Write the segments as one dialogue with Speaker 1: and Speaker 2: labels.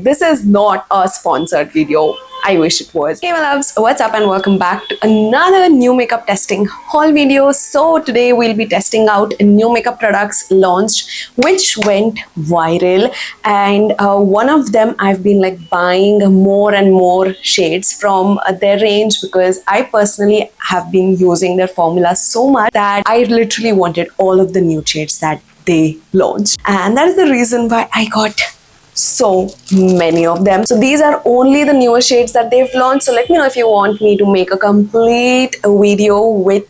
Speaker 1: This is not a sponsored video. I wish it was. Hey my loves, what's up and welcome back to another new makeup testing haul video. So today we'll be testing out new makeup products launched which went viral, and one of them I've been like buying more and more shades from their range because I personally have been using their formula so much that I literally wanted all of the new shades that they launched, and that is the reason why I got so many of them. So these are only the newer shades that they've launched. So let me know if you want me to make a complete video with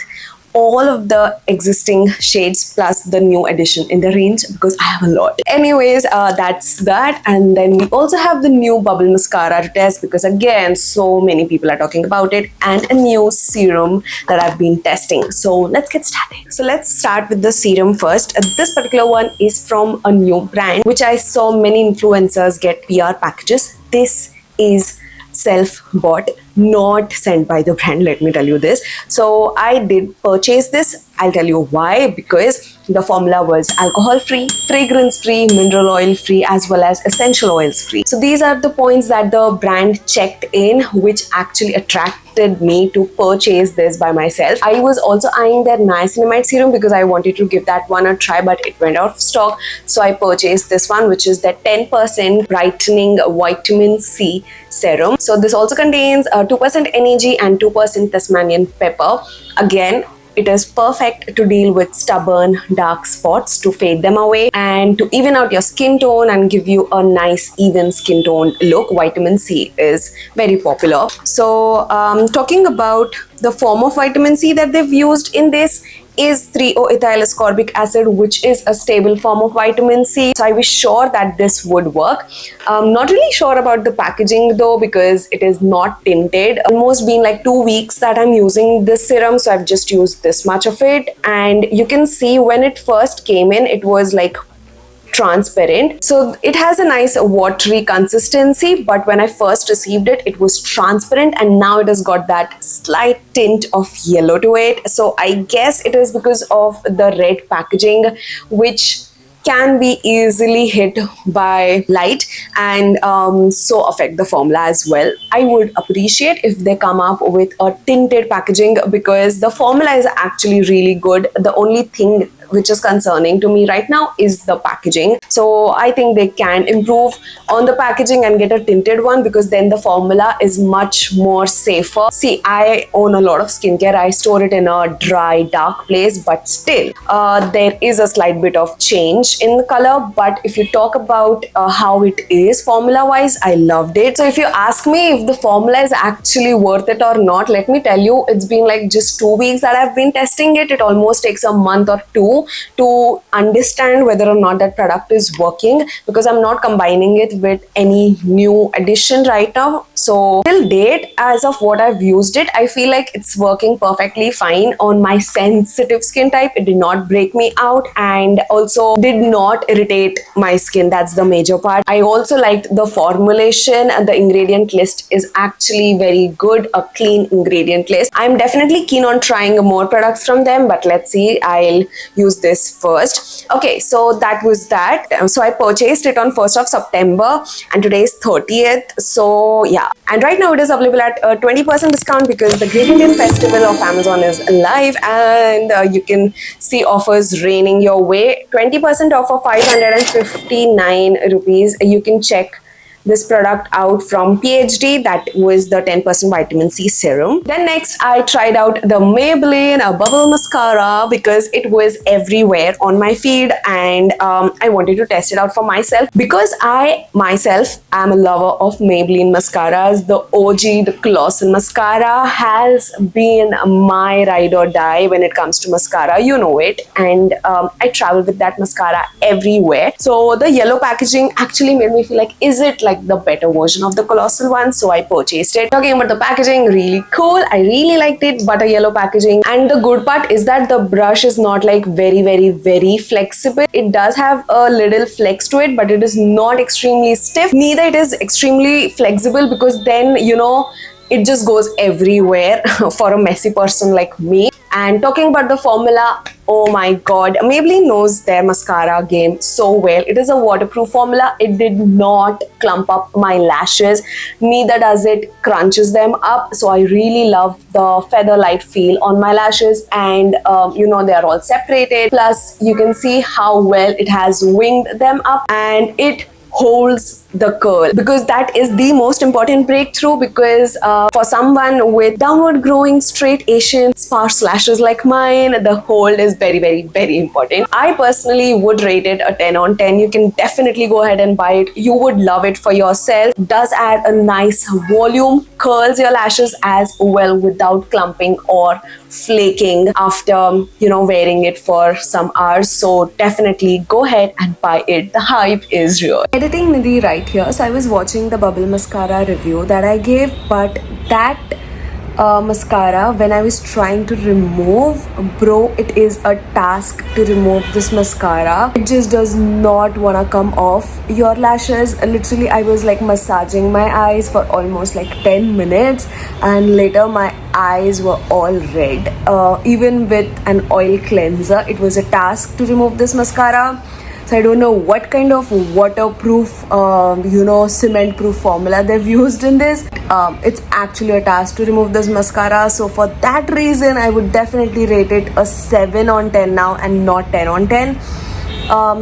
Speaker 1: all of the existing shades plus the new addition in the range because I have a lot. Anyways, that's that. And then we also have the new bubble mascara to test because again, so many people are talking about it, and a new serum that I've been testing. So let's get started. So let's start with the serum first. This particular one is from a new brand which I saw many influencers get PR packages. This is self-bought, not sent by the brand, let me tell you this. So I did purchase this. I'll tell you why. Because the formula was alcohol free, fragrance free, mineral oil free, as well as essential oils free. So these are the points that the brand checked in, which actually attracted me to purchase this by myself. I was also eyeing their niacinamide serum because I wanted to give that one a try, but it went out of stock. So I purchased this one, which is their 10% brightening vitamin C serum. So this also contains 2% NAG and 2% Tasmanian pepper. Again, it is perfect to deal with stubborn dark spots, to fade them away and to even out your skin tone and give you a nice even skin tone look. Vitamin C is very popular. So talking about the form of vitamin C that they've used in this is 3-O-ethyl ascorbic acid, which is a stable form of vitamin C. So I was sure that this would work. Not really sure about the packaging though because it is not tinted. Almost been like 2 weeks that I'm using this serum, so I've just used this much of it. And you can see when it first came in, it was like transparent. So it has a nice watery consistency, but when I first received it, it was transparent, and now it has got that slight tint of yellow to it. So I guess it is because of the red packaging, which can be easily hit by light and so affect the formula as well. I would appreciate if they come up with a tinted packaging because the formula is actually really good. The only thing which is concerning to me right now is the packaging. So I think they can improve on the packaging and get a tinted one because then the formula is much more safer. See, I own a lot of skincare. I store it in a dry, dark place, but still there is a slight bit of change in the color. But if you talk about how it is formula wise, I loved it. So if you ask me if the formula is actually worth it or not, let me tell you, it's been like just 2 weeks that I've been testing it. It almost takes a month or two to understand whether or not that product is working because I'm not combining it with any new addition right now. So till date, as of what I've used it, I feel like it's working perfectly fine on my sensitive skin type. It did not break me out and also did not irritate my skin. That's the major part. I also liked the formulation, and the ingredient list is actually very good, a clean ingredient list. I'm definitely keen on trying more products from them, but let's see. I'll use this first. Okay, so that was that. So I purchased it on 1st of September and today is 30th. So yeah, and right now it is available at a 20% discount because the Great Indian Festival of Amazon is live, and you can see offers raining your way. 20% off of 559 rupees. You can check this product out from PhD. That was the 10% vitamin C serum. Then next I tried out the Maybelline bubble mascara because it was everywhere on my feed, and I wanted to test it out for myself because I myself am a lover of Maybelline mascaras. The OG, the colossal mascara has been my ride or die when it comes to mascara, you know it, and I travel with that mascara everywhere. So the yellow packaging actually made me feel like, is it like the better version of the colossal one? So I purchased it. Talking about the packaging, really cool. I really liked it, butter yellow packaging. And the good part is that the brush is not like very flexible. It does have a little flex to it, but it is not extremely stiff. Neither it is extremely flexible because then, you know, it just goes everywhere for a messy person like me. And talking about the formula, oh my god, Maybelline knows their mascara game so well. It is a waterproof formula. It did not clump up my lashes, neither does it crunches them up. So I really love the feather light feel on my lashes, and they are all separated. Plus you can see how well it has winged them up, and it holds the curl, because that is the most important breakthrough. Because for someone with downward growing straight Asian sparse lashes like mine, the hold is very, very, very important. I personally would rate it a 10 on 10. You can definitely go ahead and buy it. You would love it for yourself. Does add a nice volume, curls your lashes as well without clumping or flaking after wearing it for some hours. So definitely go ahead and buy it. The hype is real. Editing Nidhi right here. So I was watching the bubble mascara review that I gave, but that mascara, when I was trying to remove, bro, it is a task to remove this mascara. It just does not wanna come off your lashes. Literally, I was like massaging my eyes for almost like 10 minutes, and later my eyes were all red. Even with an oil cleanser, it was a task to remove this mascara. So I don't know what kind of waterproof, cement-proof formula they've used in this. It's actually a task to remove this mascara. So for that reason, I would definitely rate it a 7 on 10 now and not 10 on 10.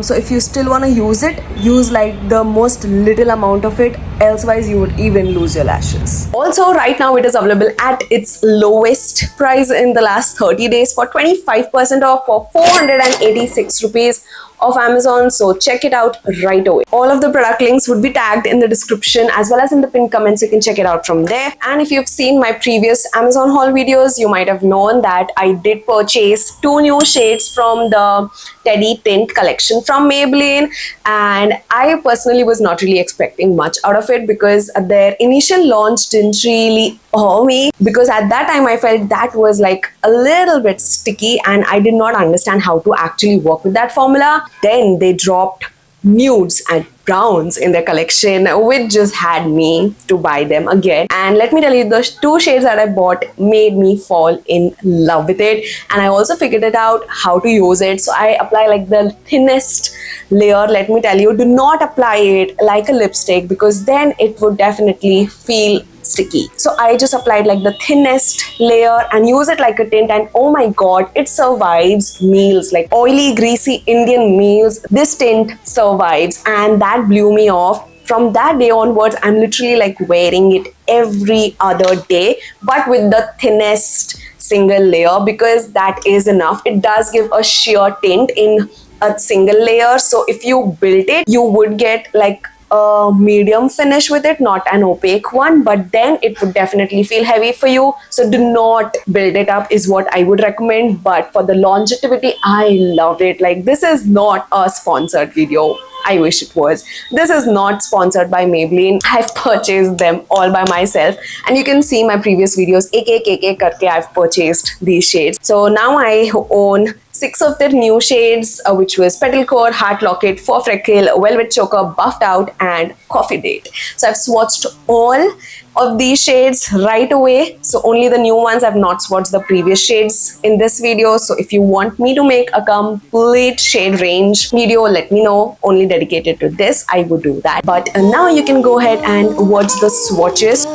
Speaker 1: So if you still want to use it, use like the most little amount of it, elsewise you would even lose your lashes. Also, right now it is available at its lowest price in the last 30 days for 25% off for 486 rupees of Amazon. So check it out right away. All of the product links would be tagged in the description as well as in the pinned comments. You can check it out from there. And if you've seen my previous Amazon haul videos, you might have known that I did purchase 2 new shades from the Teddy Tint collection from Maybelline, and I personally was not really expecting much out of it because their initial launch didn't really awe me, because at that time I felt that was like a little bit sticky and I did not understand how to actually work with that formula. Then they dropped nudes and browns in their collection, which just had me to buy them again. And let me tell you, the 2 shades that I bought made me fall in love with it, and I also figured it out how to use it. So I apply like the thinnest layer. Let me tell you, do not apply it like a lipstick, because then it would definitely feel sticky. So I just applied like the thinnest layer and use it like a tint, and oh my god, it survives meals, like oily, greasy Indian meals. This tint survives, and that blew me off. From that day onwards, I'm literally like wearing it every other day, but with the thinnest single layer, because that is enough. It does give a sheer tint in a single layer. So if you build it, you would get like a medium finish with it, not an opaque one, but then it would definitely feel heavy for you. So do not build it up is what I would recommend. But for the longevity, I love it. Like, this is not a sponsored video. I wish it was. This is not sponsored by Maybelline. I've purchased them all by myself, and you can see my previous videos. एक करके I've purchased these shades. So now I own 6 of their new shades, which was Petal Core, Heart Locket, Faux Freckle, Velvet Choker, Buffed Out, and Coffee Date. So I've swatched all of these shades right away. So only the new ones. I've not swatched the previous shades in this video. So if you want me to make a complete shade range video, let me know. Only dedicated to this, I would do that. But now you can go ahead and watch the swatches.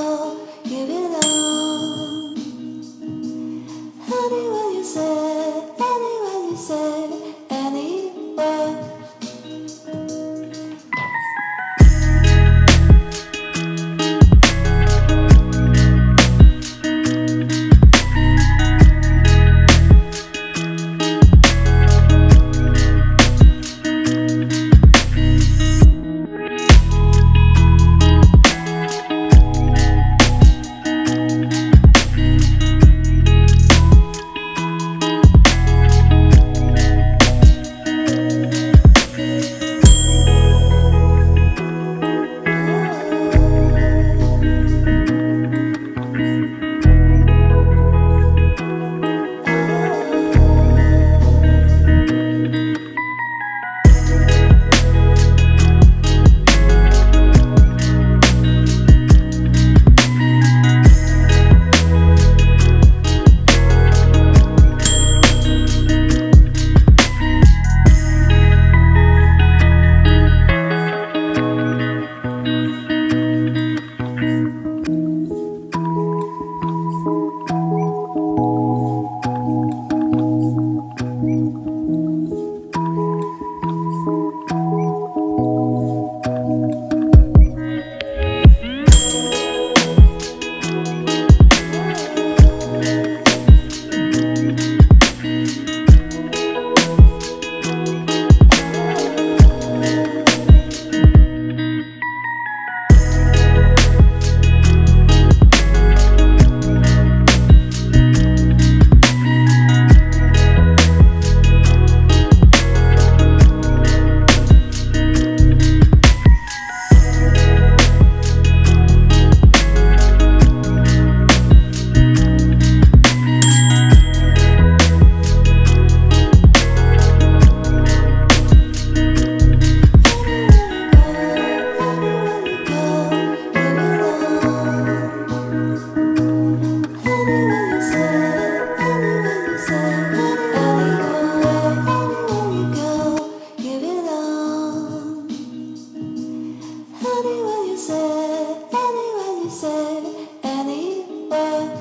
Speaker 2: said, anywhere you said, anywhere.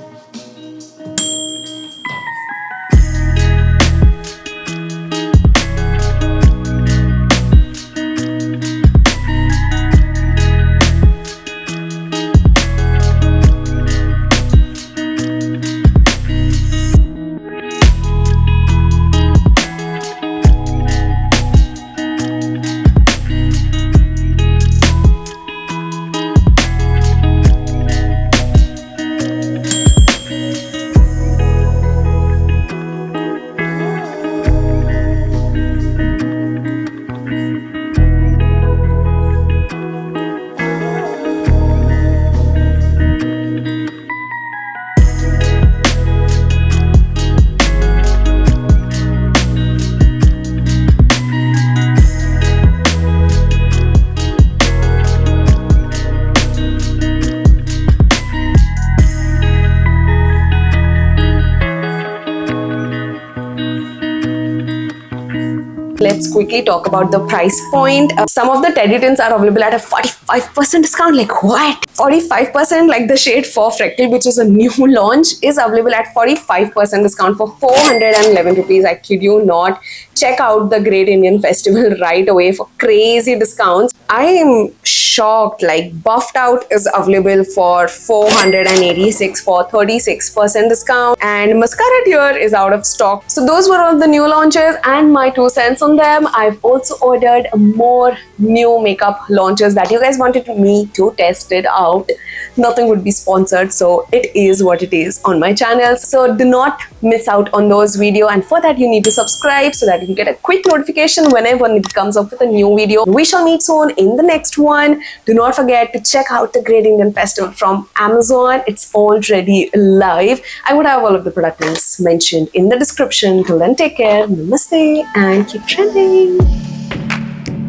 Speaker 1: Let's quickly talk about the price point. Some of the teddy tints are available at a 45% discount. Like what? 45%, like the shade for Freckle, which is a new launch, is available at 45% discount for 411 rupees. I kid you not. Check out the Great Indian Festival right away for crazy discounts. I am shocked. Like Buffed Out is available for 486 for 36% discount, and Mascara Tear is out of stock. So those were all the new launches and my 2 cents on them. I've also ordered more new makeup launches that you guys wanted me to test it out. Nothing would be sponsored, so it is what it is on my channel. So do not miss out on those videos, and for that you need to subscribe so that you can get a quick notification whenever it comes up with a new video. We shall meet soon in the next one. Do not forget to check out the Great Indian Festival from Amazon. It's already live. I would have all of the product links mentioned in the description. Till then, take care, namaste, and keep trending.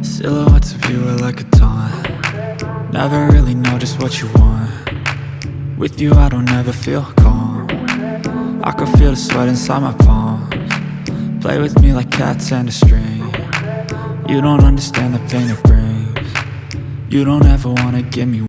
Speaker 3: Silhouettes of you are like a taunt. Never really know just what you want. With you I don't ever feel calm. I can feel the sweat inside my palms. Play with me like cats and a string. You don't understand the pain it brings. You don't ever wanna give me